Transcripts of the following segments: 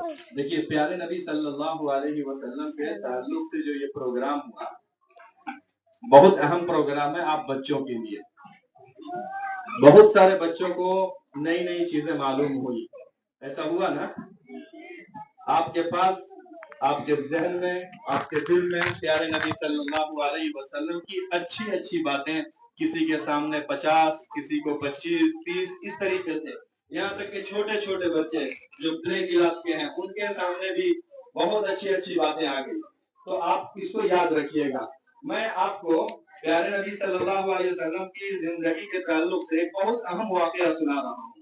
देखिए प्यारे नबी सल्लल्लाहु अलैहि वसल्लम के ताल्लुक से जो ये प्रोग्राम हुआ, बहुत अहम प्रोग्राम है आप बच्चों के लिए। बहुत सारे बच्चों को नई नई चीजें मालूम हुई। ऐसा हुआ ना, आपके पास, आपके ज़हन में, आपके दिल में प्यारे नबी सल्लल्लाहु अलैहि वसल्लम की अच्छी अच्छी बातें, किसी के सामने 50, किसी को 25, 30, इस तरीके से, यहाँ तक कि छोटे छोटे बच्चे जो प्ले क्लास के हैं उनके सामने भी बहुत अच्छी अच्छी बातें आ गई। तो आप इसको याद रखिएगा। मैं आपको प्यारे नबी सल्लल्लाहु अलैहि वसल्लम की जिंदगी के ताल्लुक से एक बहुत अहम वाकया सुना रहा हूँ।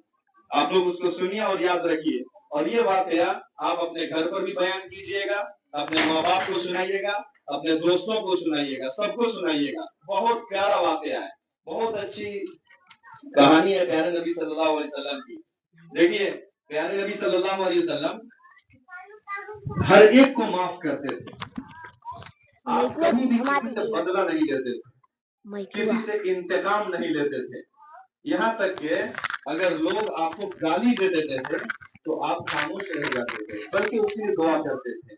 आप लोग उसको सुनिए और याद रखिए, और ये वाकया आप अपने घर पर भी बयान कीजिएगा, अपने माँ बाप को सुनाइएगा, अपने दोस्तों को सुनाइएगा, सबको सुनाइएगा। बहुत प्यारा वाकया है, बहुत अच्छी कहानी है प्यारे नबी सल्लल्लाहु अलैहि वसल्लम की। देखिए प्यारे नबी सल्लल्लाहु अलैहि वसल्लम हर एक को माफ करते थे। आप कभी भी किसी से बदला नहीं लेते थे, किसी से इंतकाम नहीं लेते थे। यहाँ तक कि अगर लोग आपको गाली दे देते थे तो आप खामोश रह जाते थे, बल्कि उसके लिए दुआ करते थे।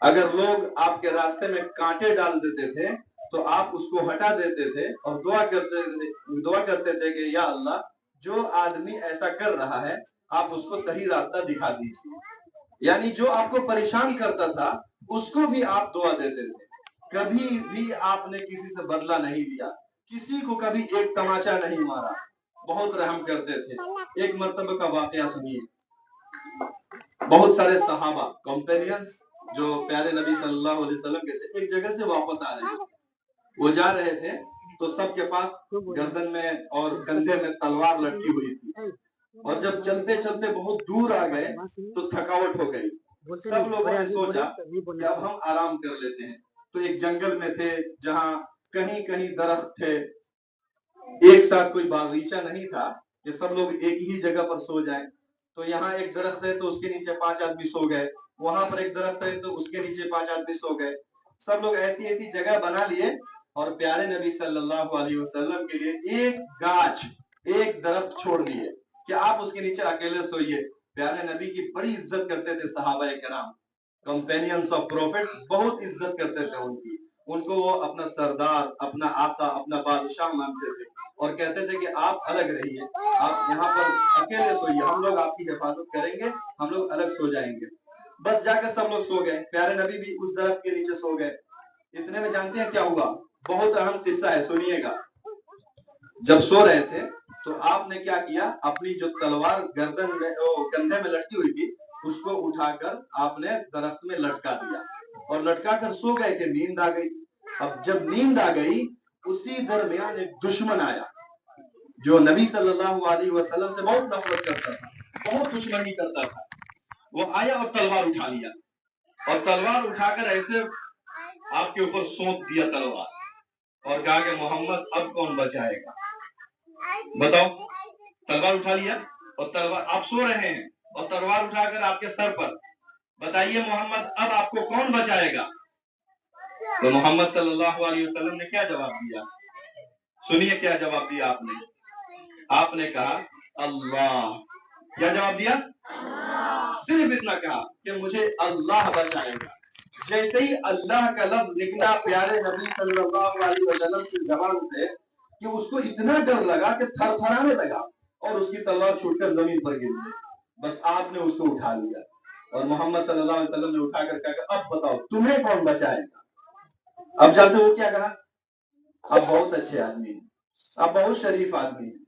अगर लोग आपके रास्ते में कांटे डाल देते थे तो आप उसको हटा देते थे और दुआ करते थे कि या अल्लाह, जो आदमी ऐसा कर रहा है आप उसको सही रास्ता दिखा दीजिए। यानी जो आपको परेशान करता था उसको भी आप दुआ देते थे। कभी भी आपने किसी से बदला नहीं लिया, किसी को कभी एक तमाचा नहीं मारा, बहुत रहम करते थे। एक मर्तबा का वाकया सुनिए। बहुत सारे सहाबा कंपेनियंस जो प्यारे नबी सल्लल्लाहु अलैहि वसल्लम के थे, एक जगह से वापस आ रहे थे। वो जा रहे थे तो सबके पास गर्दन में और कंधे में तलवार लटकी हुई थी, और जब चलते चलते बहुत दूर आ गए तो थकावट हो गई। सब लोगों ने सोचा कि अब हम आराम कर लेते हैं। तो एक जंगल में थे जहाँ कहीं कहीं दरख्त थे, एक साथ कोई बागीचा नहीं था कि सब लोग एक ही जगह पर सो जाएं। तो यहाँ एक दरख्त है तो उसके नीचे 5 आदमी सो गए, वहां पर एक दरख्त है तो उसके नीचे 5 आदमी सो गए। सब लोग ऐसी ऐसी जगह बना लिए और प्यारे नबी सल्लल्लाहु अलैहि वसल्लम के लिए एक गाछ, एक दरख्त छोड़ दिए कि आप उसके नीचे अकेले सोइए। प्यारे नबी की बड़ी इज्जत करते थे सहाबाए किराम, कंपेनियंस ऑफ प्रॉफिट, बहुत इज्जत करते थे उनकी। उनको वो अपना सरदार, अपना आका, अपना बादशाह मानते थे और कहते थे कि आप अलग रहिए, आप यहाँ पर अकेले सोइए, हम लोग आपकी हिफाजत करेंगे, हम लोग अलग सो जाएंगे। बस जाकर सब लोग सो गए, प्यारे नबी भी उस दरख्त के नीचे सो गए। इतने में जानते हैं क्या हुआ? बहुत अहम किस्सा है, सुनिएगा। जब सो रहे थे तो आपने क्या किया, अपनी जो तलवार गर्दन में, कंधे में लटकी हुई थी, उसको उठाकर आपने दरख्त में लटका दिया और लटका कर सो गए कि नींद आ गई। अब जब नींद आ गई, उसी दरमियान एक दुश्मन आया जो नबी सल्लल्लाहु अलैहि वसल्लम से बहुत नफरत करता था, बहुत दुश्मनी करता था। वो आया और तलवार उठा लिया, और तलवार उठाकर ऐसे आपके ऊपर सौंप दिया तलवार, और कहा कि मोहम्मद अब कौन बचाएगा, बताओ। तलवार उठा लिया और तलवार, आप सो रहे हैं और तलवार उठाकर आपके सर पर, बताइए मोहम्मद अब आपको कौन बचाएगा? तो मोहम्मद सल्लल्लाहु अलैहि वसल्लम ने क्या जवाब दिया? सुनिए क्या जवाब दिया आपने। आपने कहा अल्लाह। क्या जवाब दिया? सिर्फ इतना कहा कि मुझे अल्लाह बचाएगा। जैसे ही अल्लाह का लफ्ज निकला प्यारे नबी सल्लल्लाहु अलैहि वसल्लम की जबान से कि उसको इतना डर लगा कि थरथराने लगा और उसकी तलवार छूटकर जमीन पर गिर गई। बस आपने उसको उठा लिया और मोहम्मद सल्लल्लाहु अलैहि वसल्लम ने उठाकर कहा अब बताओ तुम्हें कौन बचाएगा? अब जानते हो क्या कहा? आप बहुत अच्छे आदमी हैं, आप बहुत शरीफ आदमी हैं,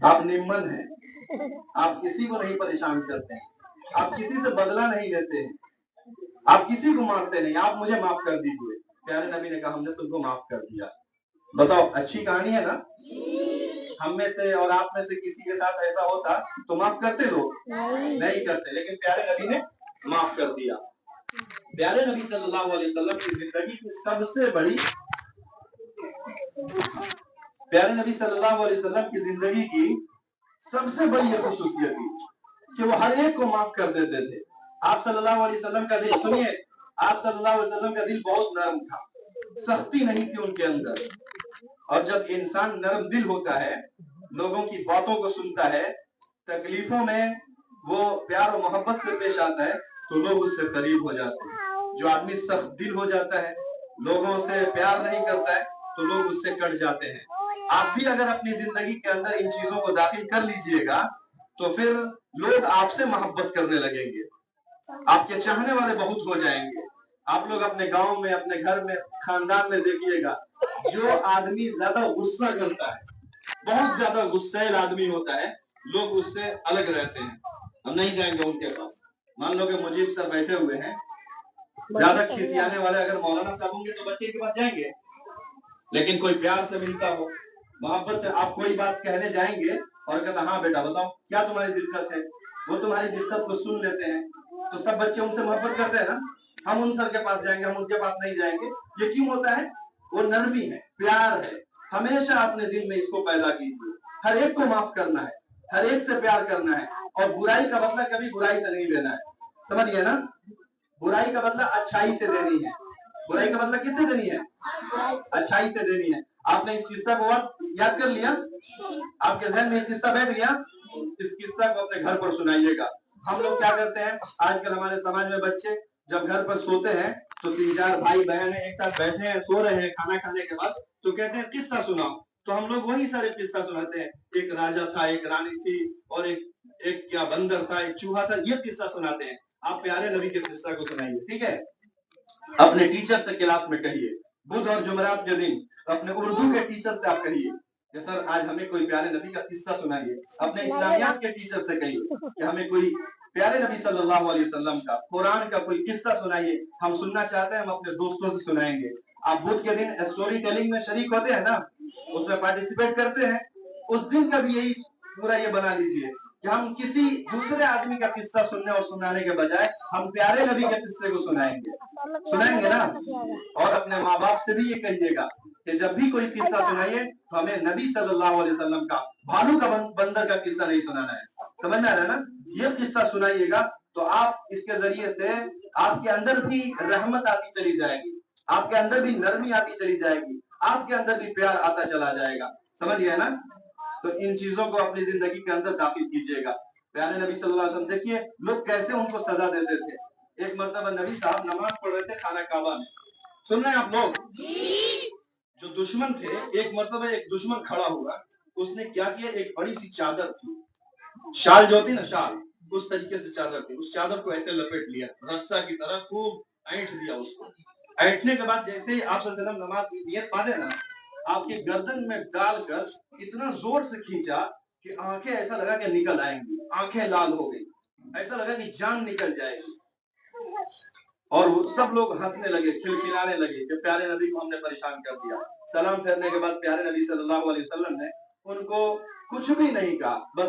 आप निम्मन हैं, आप किसी को नहीं परेशान करते हैं, आप किसी से बदला नहीं लेते हैं, आप किसी को मारते नहीं, आप मुझे माफ कर दीजिए। प्यारे नबी ने कहा हमने तुमको माफ कर दिया। बताओ अच्छी कहानी है ना? हम में से और आप में से किसी के साथ ऐसा होता तो माफ करते लोग? नहीं करते, लेकिन प्यारे नबी ने माफ कर दिया। प्यारे नबी सल्लल्लाहु अलैहि वसल्लम की जिंदगी की सबसे बड़ी, प्यारे नबी सल्लल्लाहु अलैहि वसल्लम की जिंदगी की सबसे बड़ी खुसूसियत थी कि वो हर एक को माफ कर देते थे। आप सल्लल्लाहु अलैहि वसल्लम का दिल सुनिए, आप सल्लल्लाहु अलैहि वसल्लम का दिल बहुत नरम था, सख्ती नहीं थी उनके अंदर। और जब इंसान नरम दिल होता है, लोगों की बातों को सुनता है, तकलीफों में وہ پیار اور محبت سے پیش آتا ہے تو لوگ اس سے قریب ہو جاتے ہیں. جو آدمی سخت دل ہو جاتا ہے، لوگوں سے پیار نہیں کرتا ہے تو لوگ اس سے کٹ جاتے ہیں. آپ بھی اگر اپنی زندگی کے اندر ان چیزوں کو داخل کر لیجئے گا تو پھر لوگ آپ سے محبت کرنے لگیں گے، آپ کے چاہنے والے بہت ہو جائیں گے. آپ لوگ اپنے گاؤں میں، اپنے گھر میں، خاندان میں دیکھیے گا، جو آدمی زیادہ غصہ کرتا ہے، بہت زیادہ غصیل آدمی ہوتا ہے، لوگ اس سے الگ رہتے ہیں. ہم نہیں جائیں گے ان کے پاس. مان لو کہ مجیب سر بیٹھے ہوئے ہیں، زیادہ کھسیانے والے اگر مولانا صاحب ہوں گے تو بچے کے پاس جائیں گے، لیکن کوئی پیار سے ملتا ہو، محبت سے آپ کوئی بات کہنے جائیں گے اور کہتا ہاں بیٹا بتاؤ کیا تمہاری دقت ہے، وہ تمہاری دقت کو سن لیتے ہیں، تو سب بچے ان سے محبت کرتے ہیں نا. ہم ان سر کے پاس جائیں گے، ہم ان کے پاس نہیں جائیں گے. یہ کیوں ہوتا ہے؟ وہ نرمی ہے، پیار ہے. ہمیشہ اپنے دل میں اس کو پیدا کیجیے. ہر ایک کو معاف کرنا ہے، ہر ایک سے پیار کرنا ہے، اور برائی کا بدلہ کبھی برائی سے نہیں لینا ہے. سمجھ گئے نا؟ برائی کا بدلہ اچھائی سے دینی ہے. برائی کا بدلہ کس سے دینی ہے؟ اچھائی سے دینی ہے. آپ نے اس قصہ کو یاد کر لیا؟ آپ کے ذہن میں ایک قصہ بیٹھ گیا؟ اس قصہ کو اپنے گھر پر سنائیے گا. ہم لوگ کیا کرتے ہیں آج کل ہمارے سماج میں، بچے جب گھر پر سوتے ہیں تو 3-4 بھائی بہن ایک ساتھ بیٹھے ہیں، سو رہے ہیں کھانا کھانے کے بعد، تو کہتے ہیں قصہ سناؤ. تو ہم لوگ وہی سارے قصہ سناتے ہیں. ایک راجا تھا، ایک رانی تھی، اور ایک کیا بندر تھا، ایک چوہا تھا. یہ قصہ سناتے ہیں. آپ پیارے نبی کے قصہ کو سنائیے، ٹھیک ہے؟ اپنے ٹیچر سے کلاس میں کہیے. بدھ اور جمعرات کے دن اپنے اردو کے ٹیچر سے آپ کہیے کہ سر آج ہمیں کوئی پیارے نبی کا قصہ سنائیے. اپنے اسلامیات کے ٹیچر سے کہیے کہ ہمیں کوئی پیارے نبی صلی اللہ علیہ وسلم کا، قرآن کا کوئی قصہ سنائیے. ہم سننا چاہتے ہیں، ہم اپنے دوستوں سے سنائیں گے. آپ بدھ کے دن اسٹوری ٹیلنگ میں شریک ہوتے ہیں نا، اس میں پارٹیسپیٹ کرتے ہیں. اس دن کا بھی یہی پورا یہ بنا لیجئے کہ ہم کسی دوسرے آدمی کا قصہ سننے اور سنانے کے بجائے ہم پیارے نبی کے قصے کو سنائیں گے نا. اور اپنے ماں باپ سے بھی یہ کہیے گا کہ جب بھی کوئی قصہ سنائیے تو ہمیں نبی صلی اللہ علیہ وسلم کا، بھالو کا بندر کا قصہ نہیں سنانا ہے. سمجھ میں آ رہا ہے نا؟ یہ قصہ سنائیے گا تو آپ اس کے ذریعے سے آپ کے اندر بھی رحمت آتی چلی جائے گی، آپ کے اندر بھی نرمی آتی چلی جائے گی، آپ کے اندر بھی پیار آتا چلا جائے گا. سمجھ گئے نا؟ تو ان چیزوں کو اپنی زندگی کے اندر داخل کیجیے گا. پیارے نبی صلی اللہ علیہ وسلم دیکھیے لوگ کیسے ان کو سزا دیتے تھے. ایک مرتبہ نبی صاحب نماز پڑھ رہے تھے خانہ کعبہ میں. سن رہے ہیں آپ لوگ؟ جو دشمن تھے، ایک مرتبہ ایک دشمن کھڑا ہوا. اس نے کیا کیا، ایک بڑی سی چادر تھی، شال جو ہوتی نا، شال، اس طریقے سے چادر تھی. اس چادر کو ایسے لپیٹ لیا، رسا کی طرح خوب اینٹ دیا اس کو. اینٹنے کے بعد جیسے ہی آپ صلی اللہ علیہ وسلم نماز کی نیت باندھے نا، آپ کی گردن میں ڈال کر اتنا زور سے کھینچا کہ آنکھیں ایسا لگا کہ نکل آئیں گی، آنکھیں لال ہو گئی، ایسا لگا کہ جان نکل جائے گی. اور سب لوگ ہنسنے لگے، کھلکھلانے لگے کہ پیارے نبی کو ہم نے پریشان کر دیا. سلام پھیرنے کے بعد پیارے نبی صلی اللہ علیہ وسلم نے ان کو کچھ بھی نہیں کہا، بس